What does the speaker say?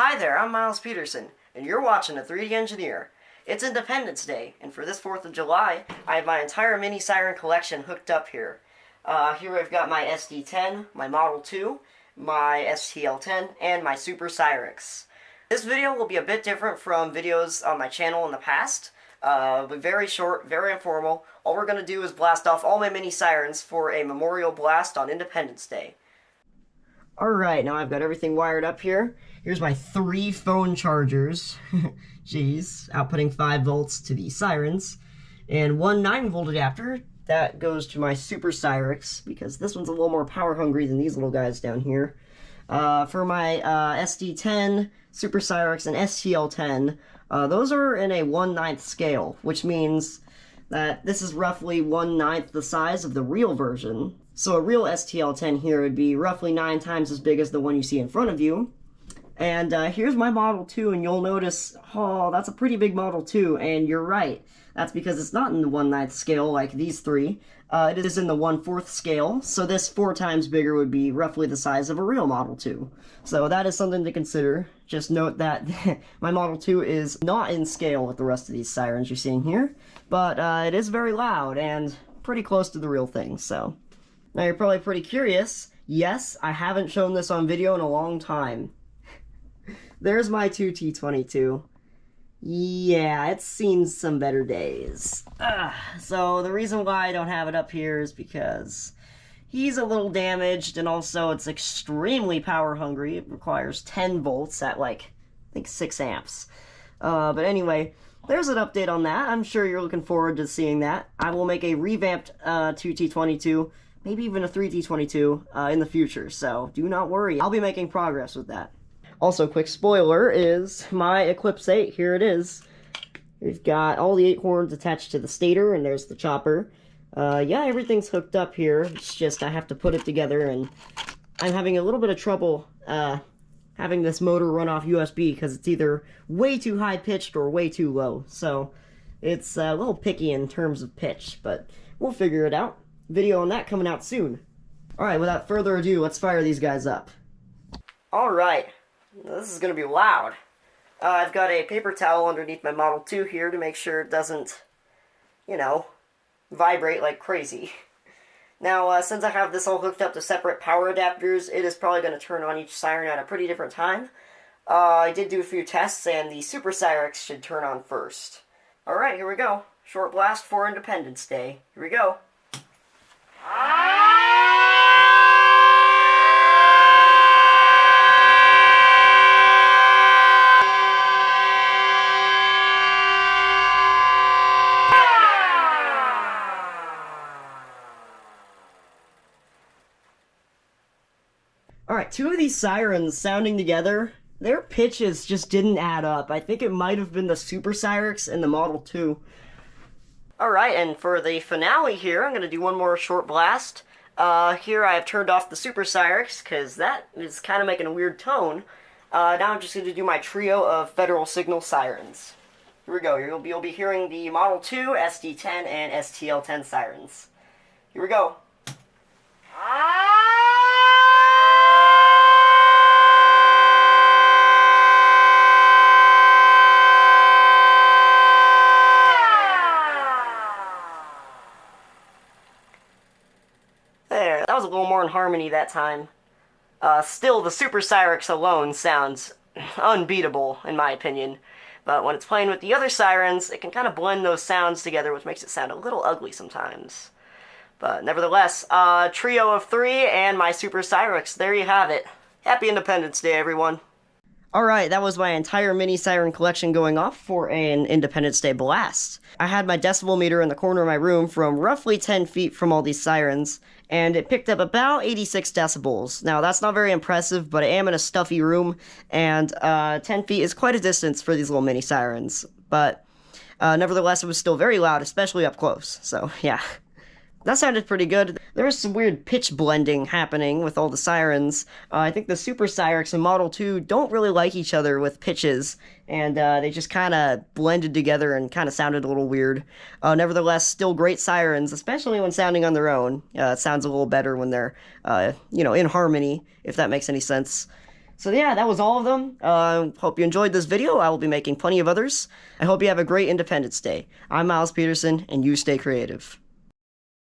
Hi there, I'm Miles Peterson, and you're watching a 3D Engineer. It's Independence Day, and for this 4th of July, I have my entire mini Siren collection hooked up here. Here I've got my SD10, my Model 2, my STL10, and my Super-Sirex. This video will be a bit different from videos on my channel in the past, but very short, very informal. All we're going to do is blast off all my mini Sirens for a memorial blast on Independence Day. Alright, now I've got everything wired up here. Here's my 3 phone chargers. Jeez, outputting 5 volts to the Sirens. And one 9-volt adapter that goes to my Super-Sirex, because this one's a little more power hungry than these little guys down here. For my SD10, Super-Sirex, and STL10, those are in a 1/9 scale, which means that this is roughly 1/9 the size of the real version. So a real STL10 here would be roughly 9 times as big as the one you see in front of you. And here's my Model 2, and you'll notice, oh, that's a pretty big Model 2, and you're right. That's because it's not in the 1/9 scale like these 3. It is in the 1/4 scale, so this 4 times bigger would be roughly the size of a real Model 2. So that is something to consider. Just note that my Model 2 is not in scale with the rest of these Sirens you're seeing here, but it is very loud and pretty close to the real thing, so. Now you're probably pretty curious. Yes, I haven't shown this on video in a long time. There's my 2T22. Yeah, it's seen some better days. So the reason why I don't have it up here is because he's a little damaged, and also it's extremely power hungry. It requires 10 volts at like, I think 6 amps. But anyway, there's an update on that. I'm sure you're looking forward to seeing that. I will make a revamped 2T22, maybe even a 3T22 in the future, so do not worry. I'll be making progress with that. Also, quick spoiler is my Eclipse 8. Here it is. We've got all the 8 horns attached to the stator, and there's the chopper. Yeah, everything's hooked up here. It's just I have to put it together, and I'm having a little bit of trouble having this motor run off USB because it's either way too high-pitched or way too low. So it's a little picky in terms of pitch, but we'll figure it out. Video on that coming out soon. Alright, without further ado, let's fire these guys up. Alright. This is going to be loud. I've got a paper towel underneath my Model 2 here to make sure it doesn't, you know, vibrate like crazy. Now, since I have this all hooked up to separate power adapters, it is probably going to turn on each siren at a pretty different time. I did do a few tests, and the Super-Sirex should turn on first. Alright, here we go. Short blast for Independence Day. Here we go. Alright, 2 of these Sirens sounding together, their pitches just didn't add up. I think it might have been the Super-Sirex and the Model 2. Alright, and for the finale here, I'm going to do one more short blast. Here I have turned off the Super-Sirex, because that is kind of making a weird tone. Now I'm just going to do my trio of Federal Signal Sirens. Here we go. You'll be hearing the Model 2, SD10, and STL10 Sirens. Here we go. There, that was a little more in harmony that time. Still, the Super-Sirex alone sounds unbeatable, in my opinion. But when it's playing with the other Sirens, it can kind of blend those sounds together, which makes it sound a little ugly sometimes. But nevertheless, trio of 3 and my Super-Sirex, there you have it. Happy Independence Day, everyone. Alright, that was my entire mini Siren collection going off for an Independence Day blast. I had my decibel meter in the corner of my room from roughly 10 feet from all these Sirens, and it picked up about 86 decibels. Now, that's not very impressive, but I am in a stuffy room, and 10 feet is quite a distance for these little mini Sirens. But nevertheless, it was still very loud, especially up close, so yeah. That sounded pretty good. There was some weird pitch blending happening with all the Sirens. I think the Super-Sirex and Model 2 don't really like each other with pitches, and they just kind of blended together and kind of sounded a little weird. Nevertheless, still great Sirens, especially when sounding on their own. It sounds a little better when they're, you know, in harmony, if that makes any sense. So yeah, that was all of them. Hope you enjoyed this video. I will be making plenty of others. I hope you have a great Independence Day. I'm Miles Peterson, and you stay creative.